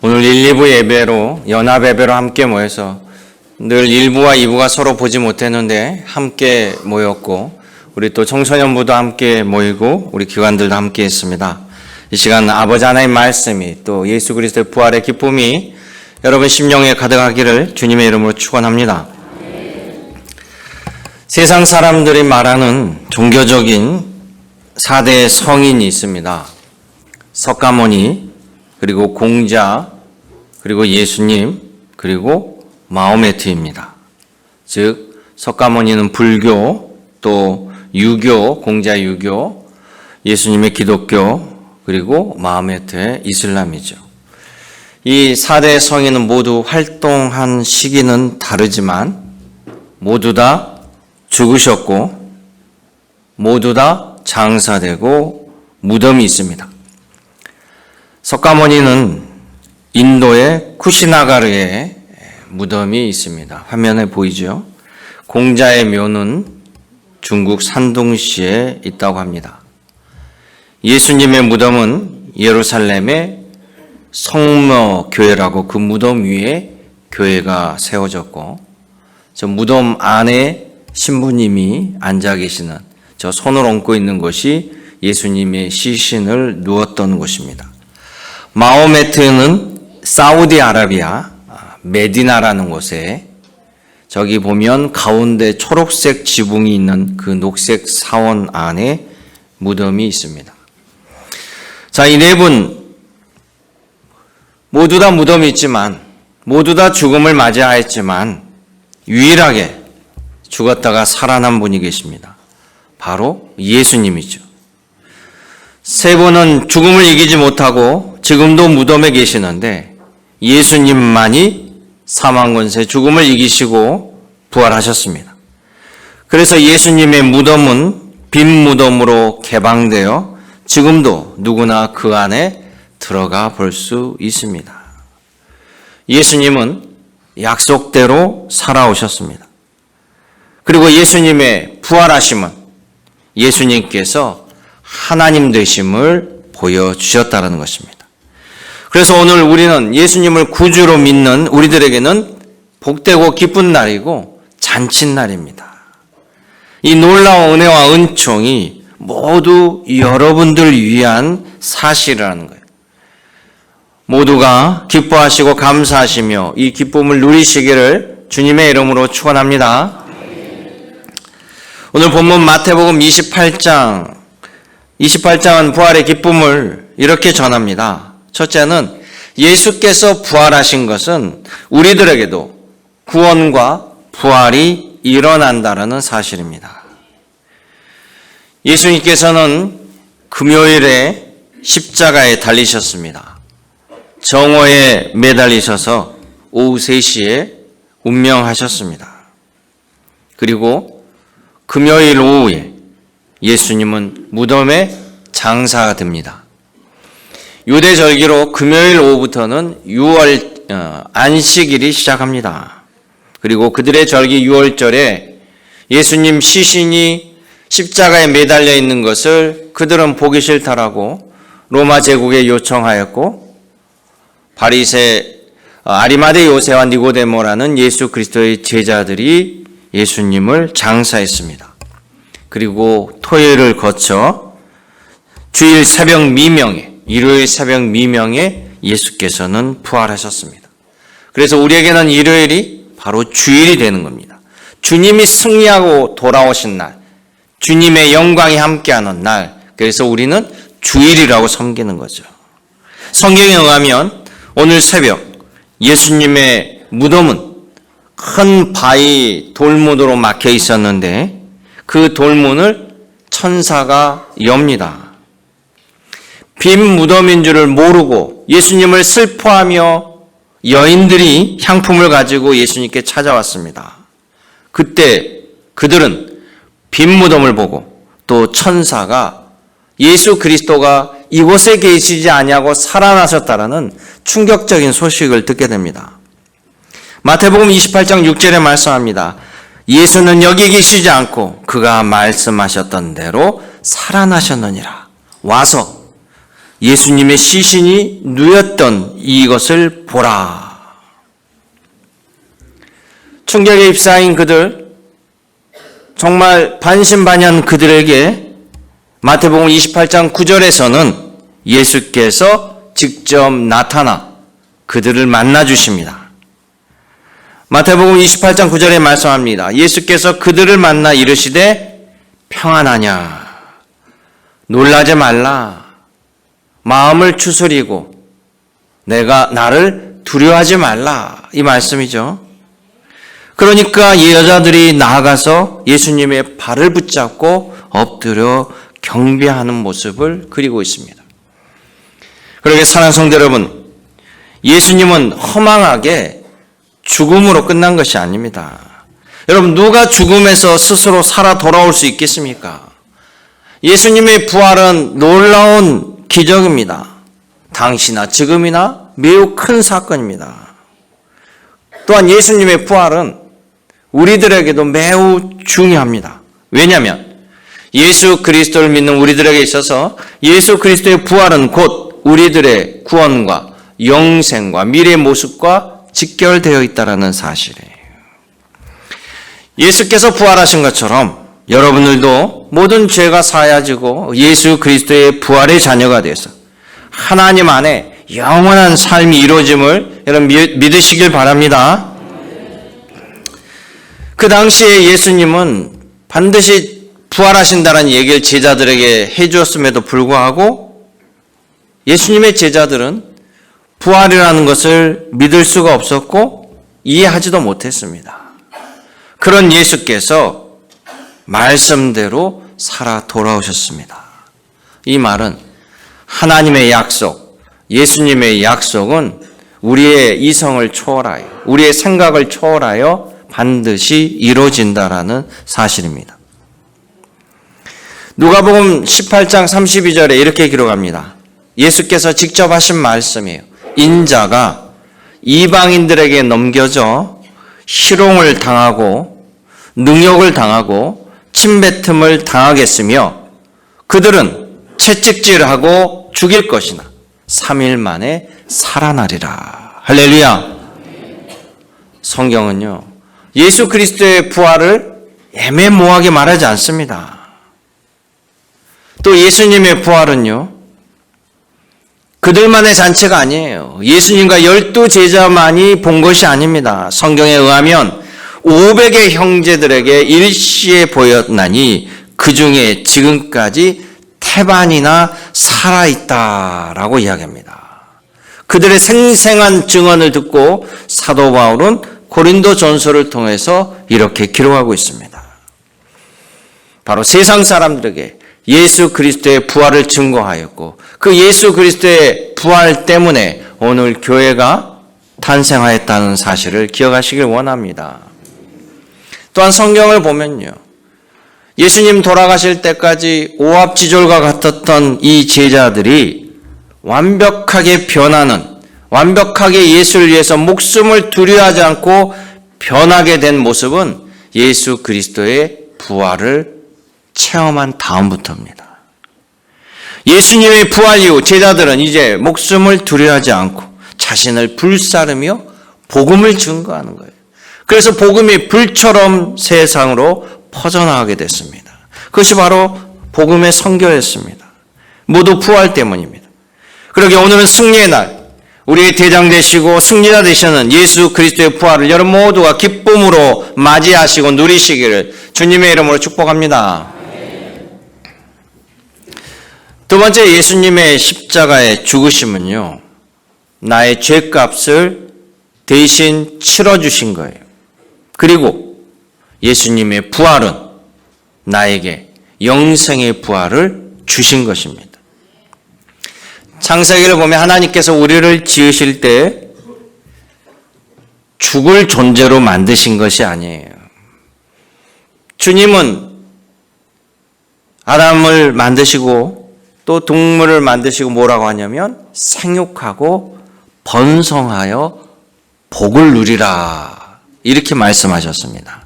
오늘 1, 2부 예배로 연합 예배로 함께 모여서 늘 1부와 2부가 서로 보지 못했는데 함께 모였고 우리 또 청소년부도 함께 모이고 우리 기관들도 함께 했습니다. 이 시간 아버지 하나님 말씀이 또 예수 그리스도의 부활의 기쁨이 여러분 심령에 가득하기를 주님의 이름으로 축원합니다. 세상 사람들이 말하는 종교적인 4대 성인이 있습니다. 석가모니, 그리고 공자, 그리고 예수님, 그리고 마호메트입니다. 즉 석가모니는 불교, 또 유교, 공자 유교, 예수님의 기독교, 그리고 마호메트의 이슬람이죠. 이 4대 성인은 모두 활동한 시기는 다르지만 모두 다 죽으셨고 모두 다 장사되고 무덤이 있습니다. 석가모니는 인도의 쿠시나가르에 무덤이 있습니다. 화면에 보이죠? 공자의 묘는 중국 산둥시에 있다고 합니다. 예수님의 무덤은 예루살렘의 성모교회라고 그 무덤 위에 교회가 세워졌고 저 무덤 안에 신부님이 앉아 계시는 저 손을 얹고 있는 것이 예수님의 시신을 누웠던 곳입니다. 마호메트는 사우디아라비아 메디나라는 곳에 저기 보면 가운데 초록색 지붕이 있는 그 녹색 사원 안에 무덤이 있습니다. 자, 이 네 분 모두 다 무덤이 있지만 모두 다 죽음을 맞이하였지만 유일하게 죽었다가 살아난 분이 계십니다. 바로 예수님이죠. 세 분은 죽음을 이기지 못하고 지금도 무덤에 계시는데 예수님만이 사망권세 죽음을 이기시고 부활하셨습니다. 그래서 예수님의 무덤은 빈 무덤으로 개방되어 지금도 누구나 그 안에 들어가 볼 수 있습니다. 예수님은 약속대로 살아오셨습니다. 그리고 예수님의 부활하심은 예수님께서 하나님 되심을 보여주셨다는 것입니다. 그래서 오늘 우리는 예수님을 구주로 믿는 우리들에게는 복되고 기쁜 날이고 잔칫날입니다. 이 놀라운 은혜와 은총이 모두 여러분들 위한 사실이라는 거예요. 모두가 기뻐하시고 감사하시며 이 기쁨을 누리시기를 주님의 이름으로 축원합니다. 오늘 본문 마태복음 28장은 부활의 기쁨을 이렇게 전합니다. 첫째는 예수께서 부활하신 것은 우리들에게도 구원과 부활이 일어난다는 사실입니다. 예수님께서는 금요일에 십자가에 달리셨습니다. 정오에 매달리셔서 오후 3시에 운명하셨습니다. 그리고 금요일 오후에 예수님은 무덤에 장사가 됩니다. 유대절기로 금요일 오후부터는 안식일이 시작합니다. 그리고 그들의 절기 6월절에 예수님 시신이 십자가에 매달려 있는 것을 그들은 보기 싫다라고 로마 제국에 요청하였고 아리마대 요새와 니고데모라는 예수 그리스도의 제자들이 예수님을 장사했습니다. 그리고 토요일을 거쳐 주일 새벽 미명에 일요일 새벽 미명에 예수께서는 부활하셨습니다. 그래서 우리에게는 일요일이 바로 주일이 되는 겁니다. 주님이 승리하고 돌아오신 날, 주님의 영광이 함께하는 날, 그래서 우리는 주일이라고 섬기는 거죠. 성경에 의하면 오늘 새벽 예수님의 무덤은 큰 바위 돌문으로 막혀 있었는데 그 돌문을 천사가 엽니다. 빈 무덤인 줄을 모르고 예수님을 슬퍼하며 여인들이 향품을 가지고 예수님께 찾아왔습니다. 그때 그들은 빈 무덤을 보고 또 천사가 예수 그리스도가 이곳에 계시지 아니하고 살아나셨다라는 충격적인 소식을 듣게 됩니다. 마태복음 28장 6절에 말씀합니다. 예수는 여기 계시지 않고 그가 말씀하셨던 대로 살아나셨느니라. 와서 예수님의 시신이 누였던 이것을 보라. 충격에 휩싸인 그들, 정말 반신반의한 그들에게 마태복음 28장 9절에서는 예수께서 직접 나타나 그들을 만나 주십니다. 마태복음 28장 9절에 말씀합니다. 예수께서 그들을 만나 이르시되 평안하냐, 놀라지 말라, 마음을 추스리고 나를 두려워하지 말라, 이 말씀이죠. 그러니까 이 여자들이 나아가서 예수님의 발을 붙잡고 엎드려 경배하는 모습을 그리고 있습니다. 그러게 사랑하는 성도 여러분, 예수님은 허망하게 죽음으로 끝난 것이 아닙니다. 여러분, 누가 죽음에서 스스로 살아 돌아올 수 있겠습니까? 예수님의 부활은 놀라운 기적입니다. 당시나 지금이나 매우 큰 사건입니다. 또한 예수님의 부활은 우리들에게도 매우 중요합니다. 왜냐하면 예수 그리스도를 믿는 우리들에게 있어서 예수 그리스도의 부활은 곧 우리들의 구원과 영생과 미래의 모습과 직결되어 있다는 사실이에요. 예수께서 부활하신 것처럼 여러분들도 모든 죄가 사하여지고 예수 그리스도의 부활의 자녀가 되어서 하나님 안에 영원한 삶이 이루어짐을 여러분 믿으시길 바랍니다. 그 당시에 예수님은 반드시 부활하신다는 얘기를 제자들에게 해주었음에도 불구하고 예수님의 제자들은 부활이라는 것을 믿을 수가 없었고 이해하지도 못했습니다. 그런 예수께서 말씀대로 살아 돌아오셨습니다. 이 말은 하나님의 약속, 예수님의 약속은 우리의 이성을 초월하여, 우리의 생각을 초월하여 반드시 이루어진다라는 사실입니다. 누가복음 18장 32절에 이렇게 기록합니다. 예수께서 직접 하신 말씀이에요. 인자가 이방인들에게 넘겨져 희롱을 당하고 능욕을 당하고 침뱉음을 당하겠으며 그들은 채찍질하고 죽일 것이나 3일 만에 살아나리라. 할렐루야. 성경은요, 예수 그리스도의 부활을 애매모호하게 말하지 않습니다. 또 예수님의 부활은요, 그들만의 잔치가 아니에요. 예수님과 12제자만이 본 것이 아닙니다. 성경에 의하면 500의 형제들에게 일시에 보였나니 그 중에 지금까지 태반이나 살아있다라고 이야기합니다. 그들의 생생한 증언을 듣고 사도 바울은 고린도 전서를 통해서 이렇게 기록하고 있습니다. 바로 세상 사람들에게 예수 그리스도의 부활을 증거하였고 그 예수 그리스도의 부활 때문에 오늘 교회가 탄생하였다는 사실을 기억하시길 원합니다. 또한 성경을 보면요, 예수님 돌아가실 때까지 오합지졸과 같았던 이 제자들이 완벽하게 변하는, 완벽하게 예수를 위해서 목숨을 두려워하지 않고 변하게 된 모습은 예수 그리스도의 부활을 체험한 다음부터입니다. 예수님의 부활 이후 제자들은 이제 목숨을 두려워하지 않고 자신을 불사르며 복음을 증거하는 거예요. 그래서 복음이 불처럼 세상으로 퍼져나가게 됐습니다. 그것이 바로 복음의 선교였습니다. 모두 부활 때문입니다. 그러게 오늘은 승리의 날, 우리의 대장 되시고 승리자 되시는 예수 그리스도의 부활을 여러분 모두가 기쁨으로 맞이하시고 누리시기를 주님의 이름으로 축복합니다. 두 번째, 예수님의 십자가의 죽으심은요, 나의 죄값을 대신 치러주신 거예요. 그리고 예수님의 부활은 나에게 영생의 부활을 주신 것입니다. 창세기를 보면 하나님께서 우리를 지으실 때 죽을 존재로 만드신 것이 아니에요. 주님은 아담을 만드시고 또 동물을 만드시고 뭐라고 하냐면 생육하고 번성하여 복을 누리라, 이렇게 말씀하셨습니다.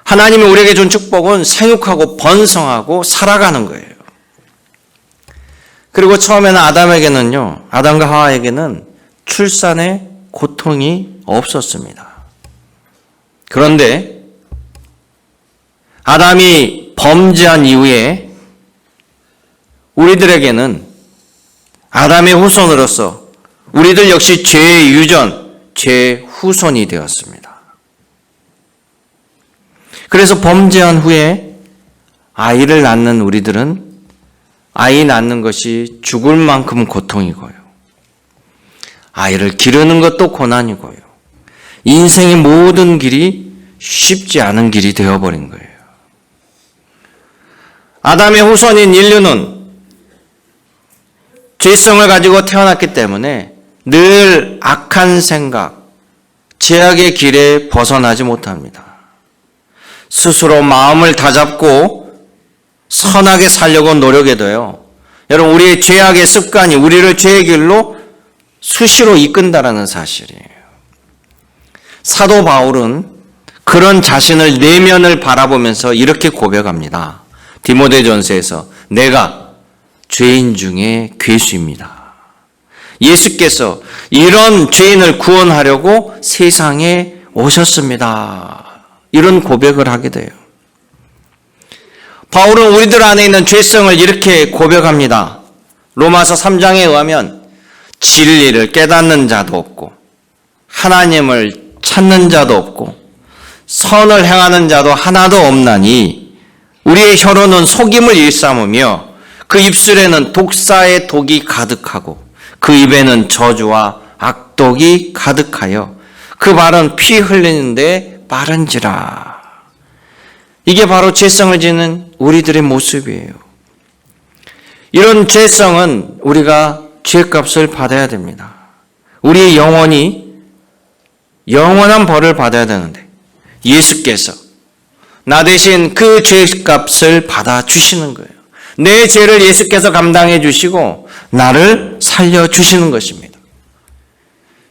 하나님이 우리에게 준 축복은 생육하고 번성하고 살아가는 거예요. 그리고 처음에는 아담과 하와에게는 출산의 고통이 없었습니다. 그런데 아담이 범죄한 이후에 우리들에게는 아담의 후손으로서 우리들 역시 죄의 유전, 죄의 후손이 되었습니다. 그래서 범죄한 후에 아이를 낳는 우리들은 아이 낳는 것이 죽을 만큼 고통이고요. 아이를 기르는 것도 고난이고요. 인생의 모든 길이 쉽지 않은 길이 되어버린 거예요. 아담의 후손인 인류는 죄성을 가지고 태어났기 때문에 늘 악한 생각, 죄악의 길에 벗어나지 못합니다. 스스로 마음을 다잡고 선하게 살려고 노력해도요. 여러분, 우리의 죄악의 습관이 우리를 죄의 길로 수시로 이끈다라는 사실이에요. 사도 바울은 그런 자신을 내면을 바라보면서 이렇게 고백합니다. 디모데전서에서 내가 죄인 중에 괴수입니다. 예수께서 이런 죄인을 구원하려고 세상에 오셨습니다. 이런 고백을 하게 돼요. 바울은 우리들 안에 있는 죄성을 이렇게 고백합니다. 로마서 3장에 의하면 진리를 깨닫는 자도 없고 하나님을 찾는 자도 없고 선을 행하는 자도 하나도 없나니 우리의 혀로는 속임을 일삼으며 그 입술에는 독사의 독이 가득하고 그 입에는 저주와 악독이 가득하여 그 발은 피 흘리는데 빠른지라. 이게 바로 죄성을 지는 우리들의 모습이에요. 이런 죄성은 우리가 죄값을 받아야 됩니다. 우리의 영혼이 영원한 벌을 받아야 되는데 예수께서 나 대신 그 죄값을 받아주시는 거예요. 내 죄를 예수께서 감당해 주시고 나를 살려주시는 것입니다.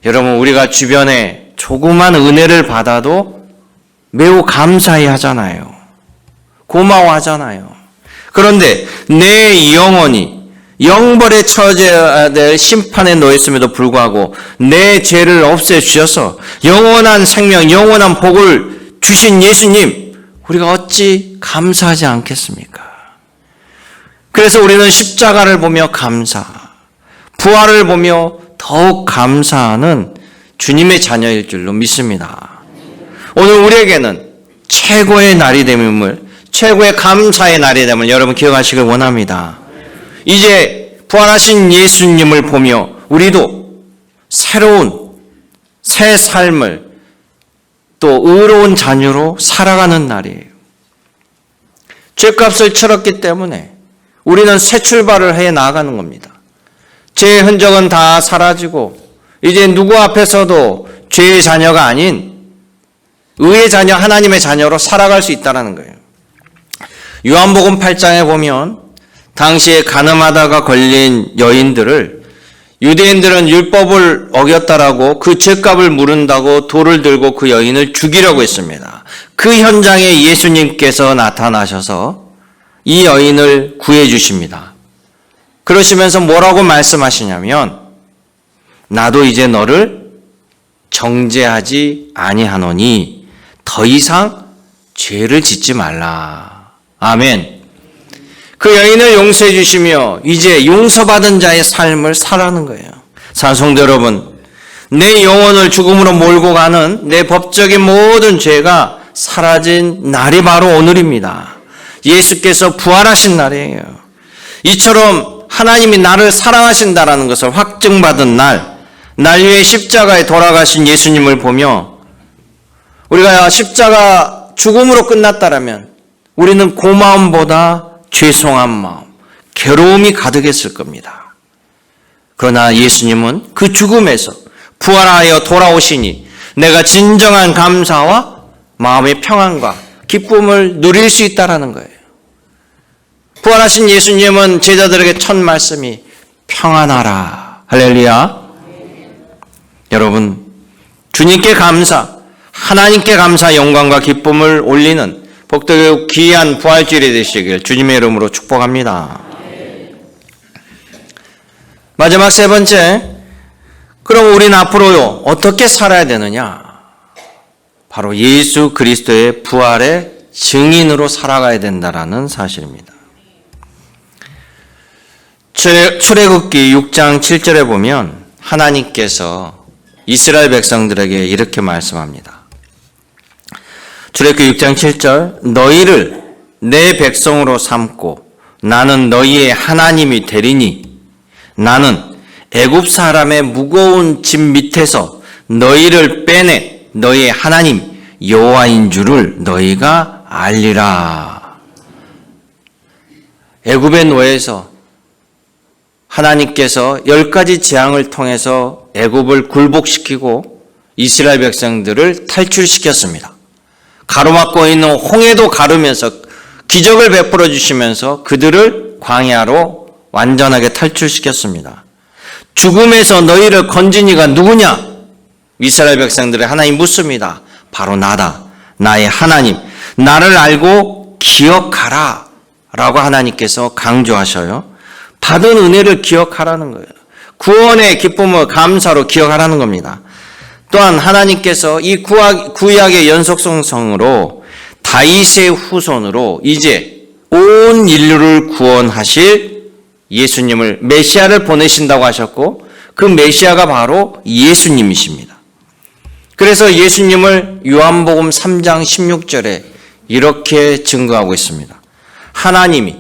여러분, 우리가 주변에 조그만 은혜를 받아도 매우 감사히 하잖아요. 고마워하잖아요. 그런데 내 영혼이 영벌에 처해야 될 심판에 놓였음에도 불구하고 내 죄를 없애주셔서 영원한 생명, 영원한 복을 주신 예수님, 우리가 어찌 감사하지 않겠습니까? 그래서 우리는 십자가를 보며 감사, 부활을 보며 더욱 감사하는 주님의 자녀일 줄로 믿습니다. 오늘 우리에게는 최고의 날이 됨을, 최고의 감사의 날이 됨을 여러분 기억하시길 원합니다. 이제 부활하신 예수님을 보며 우리도 새로운 새 삶을 또 의로운 자녀로 살아가는 날이에요. 죄값을 치렀기 때문에 우리는 새 출발을 해 나가는 겁니다. 죄의 흔적은 다 사라지고 이제 누구 앞에서도 죄의 자녀가 아닌 의의 자녀, 하나님의 자녀로 살아갈 수 있다는 거예요. 요한복음 8장에 보면 당시에 간음하다가 걸린 여인들을 유대인들은 율법을 어겼다라고 그 죄값을 물은다고 돌을 들고 그 여인을 죽이려고 했습니다. 그 현장에 예수님께서 나타나셔서 이 여인을 구해 주십니다. 그러시면서 뭐라고 말씀하시냐면 나도 이제 너를 정죄하지 아니하노니 더 이상 죄를 짓지 말라. 아멘. 그 여인을 용서해 주시며 이제 용서받은 자의 삶을 살아가는 거예요. 사성도 여러분, 내 영혼을 죽음으로 몰고 가는 내 법적인 모든 죄가 사라진 날이 바로 오늘입니다. 예수께서 부활하신 날이에요. 이처럼 하나님이 나를 사랑하신다라는 것을 확증받은 날 위에 십자가에 돌아가신 예수님을 보며 우리가 십자가 죽음으로 끝났다라면 우리는 고마움보다 죄송한 마음, 괴로움이 가득했을 겁니다. 그러나 예수님은 그 죽음에서 부활하여 돌아오시니 내가 진정한 감사와 마음의 평안과 기쁨을 누릴 수 있다라는 거예요. 부활하신 예수님은 제자들에게 첫 말씀이 평안하라. 할렐루야. 여러분, 주님께 감사, 하나님께 감사, 영광과 기쁨을 올리는 복되고 귀한 부활절이 되시길 주님의 이름으로 축복합니다. 마지막 세 번째, 그럼 우리는 앞으로 어떻게 살아야 되느냐? 바로 예수 그리스도의 부활의 증인으로 살아가야 된다라는 사실입니다. 출애굽기 6장 7절에 보면 하나님께서 이스라엘 백성들에게 이렇게 말씀합니다. 출애굽기 6장 7절, 너희를 내 백성으로 삼고 나는 너희의 하나님이 되리니 나는 애굽 사람의 무거운 짐 밑에서 너희를 빼내 너희의 하나님 여호와인 줄을 너희가 알리라. 애굽의 노예에서 하나님께서 10가지 재앙을 통해서 애굽을 굴복시키고 이스라엘 백성들을 탈출시켰습니다. 가로막고 있는 홍해도 가르면서 기적을 베풀어 주시면서 그들을 광야로 완전하게 탈출시켰습니다. 죽음에서 너희를 건진 이가 누구냐? 이스라엘 백성들의 하나님 묻습니다. 바로 나다. 나의 하나님. 나를 알고 기억하라. 라고 하나님께서 강조하셔요. 받은 은혜를 기억하라는 거예요. 구원의 기쁨을 감사로 기억하라는 겁니다. 또한 하나님께서 이 구약의 연속성으로 다윗의 후손으로 이제 온 인류를 구원하실 예수님을 메시아를 보내신다고 하셨고 그 메시아가 바로 예수님이십니다. 그래서 예수님을 요한복음 3장 16절에 이렇게 증거하고 있습니다. 하나님이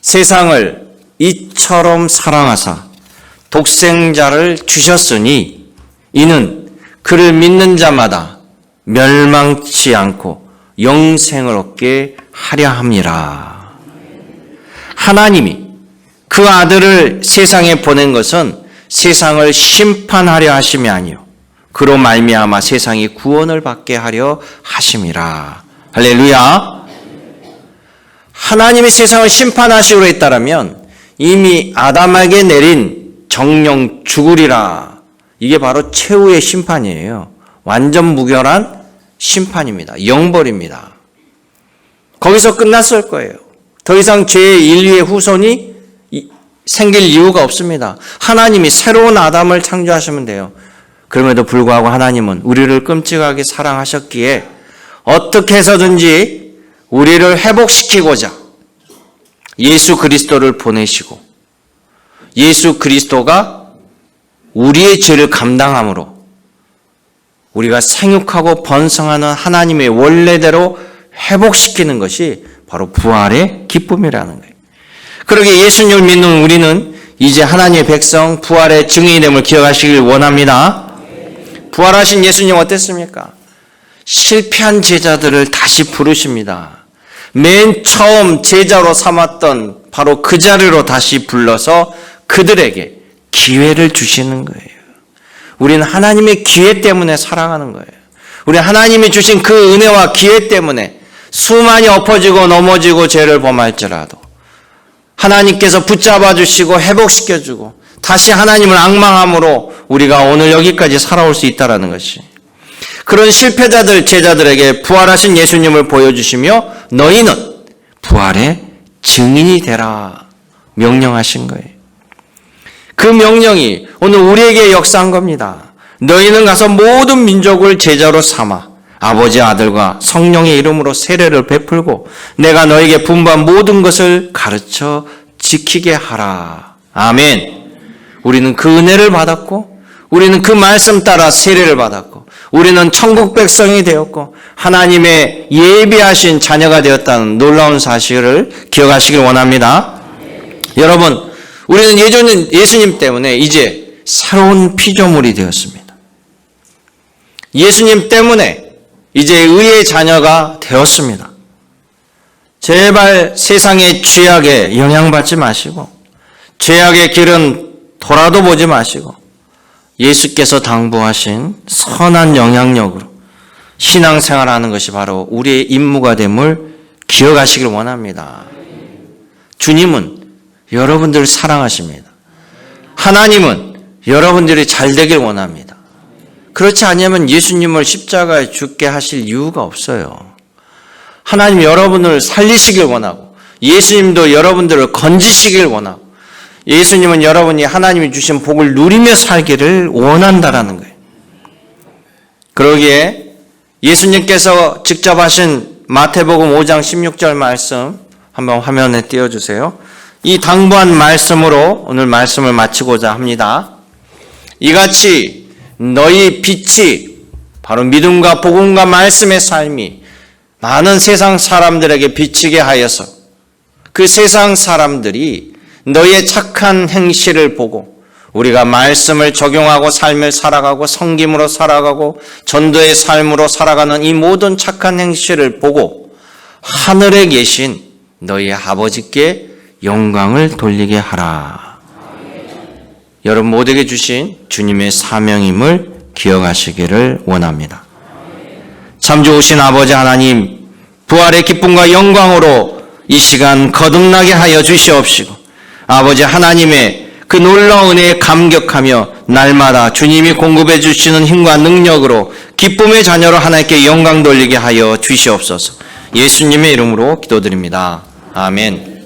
세상을 이처럼 사랑하사 독생자를 주셨으니 이는 그를 믿는 자마다 멸망치 않고 영생을 얻게 하려 함이라. 하나님이 그 아들을 세상에 보낸 것은 세상을 심판하려 하심이 아니요 그로 말미암아 세상이 구원을 받게 하려 하심이라. 할렐루야. 하나님이 세상을 심판하시기로 했다라면 이미 아담에게 내린 정령 죽으리라. 이게 바로 최후의 심판이에요. 완전 무결한 심판입니다. 영벌입니다. 거기서 끝났을 거예요. 더 이상 죄의 인류의 후손이 생길 이유가 없습니다. 하나님이 새로운 아담을 창조하시면 돼요. 그럼에도 불구하고 하나님은 우리를 끔찍하게 사랑하셨기에 어떻게 해서든지 우리를 회복시키고자 예수 그리스도를 보내시고 예수 그리스도가 우리의 죄를 감당함으로 우리가 생육하고 번성하는 하나님의 원래대로 회복시키는 것이 바로 부활의 기쁨이라는 거예요. 그러게 예수님을 믿는 우리는 이제 하나님의 백성 부활의 증인됨을 기억하시길 원합니다. 부활하신 예수님 어땠습니까? 실패한 제자들을 다시 부르십니다. 맨 처음 제자로 삼았던 바로 그 자리로 다시 불러서 그들에게 기회를 주시는 거예요. 우리는 하나님의 기회 때문에 사랑하는 거예요. 우리 하나님이 주신 그 은혜와 기회 때문에 수많이 엎어지고 넘어지고 죄를 범할지라도 하나님께서 붙잡아 주시고 회복시켜 주고 다시 하나님을 앙망함으로 우리가 오늘 여기까지 살아올 수 있다는 것이 그런 실패자들 제자들에게 부활하신 예수님을 보여주시며 너희는 부활의 증인이 되라 명령하신 거예요. 그 명령이 오늘 우리에게 역사한 겁니다. 너희는 가서 모든 민족을 제자로 삼아 아버지 아들과 성령의 이름으로 세례를 베풀고 내가 너에게 분부한 모든 것을 가르쳐 지키게 하라. 아멘. 우리는 그 은혜를 받았고 우리는 그 말씀 따라 세례를 받았고 우리는 천국 백성이 되었고 하나님의 예비하신 자녀가 되었다는 놀라운 사실을 기억하시길 원합니다. 여러분, 우리는 예수님 때문에 이제 새로운 피조물이 되었습니다. 예수님 때문에 이제 의의 자녀가 되었습니다. 제발 세상의 죄악에 영향받지 마시고 죄악의 길은 돌아도 보지 마시고 예수께서 당부하신 선한 영향력으로 신앙생활하는 것이 바로 우리의 임무가 됨을 기억하시길 원합니다. 주님은 여러분들을 사랑하십니다. 하나님은 여러분들이 잘 되길 원합니다. 그렇지 않으면 예수님을 십자가에 죽게 하실 이유가 없어요. 하나님 여러분을 살리시길 원하고 예수님도 여러분들을 건지시길 원하고 예수님은 여러분이 하나님이 주신 복을 누리며 살기를 원한다라는 거예요. 그러기에 예수님께서 직접 하신 마태복음 5장 16절 말씀 한번 화면에 띄워주세요. 이 당부한 말씀으로 오늘 말씀을 마치고자 합니다. 이같이 너희 빛이 바로 믿음과 복음과 말씀의 삶이 많은 세상 사람들에게 비치게 하여서 그 세상 사람들이 너희의 착한 행실을 보고 우리가 말씀을 적용하고 삶을 살아가고 섬김으로 살아가고 전도의 삶으로 살아가는 이 모든 착한 행실을 보고 하늘에 계신 너희 아버지께 영광을 돌리게 하라. 여러분 모두에게 주신 주님의 사명임을 기억하시기를 원합니다. 참 좋으신 아버지 하나님, 부활의 기쁨과 영광으로 이 시간 거듭나게 하여 주시옵시고 아버지 하나님의 그 놀라운 은혜에 감격하며 날마다 주님이 공급해 주시는 힘과 능력으로 기쁨의 자녀로 하나님께 영광 돌리게 하여 주시옵소서. 예수님의 이름으로 기도드립니다. 아멘.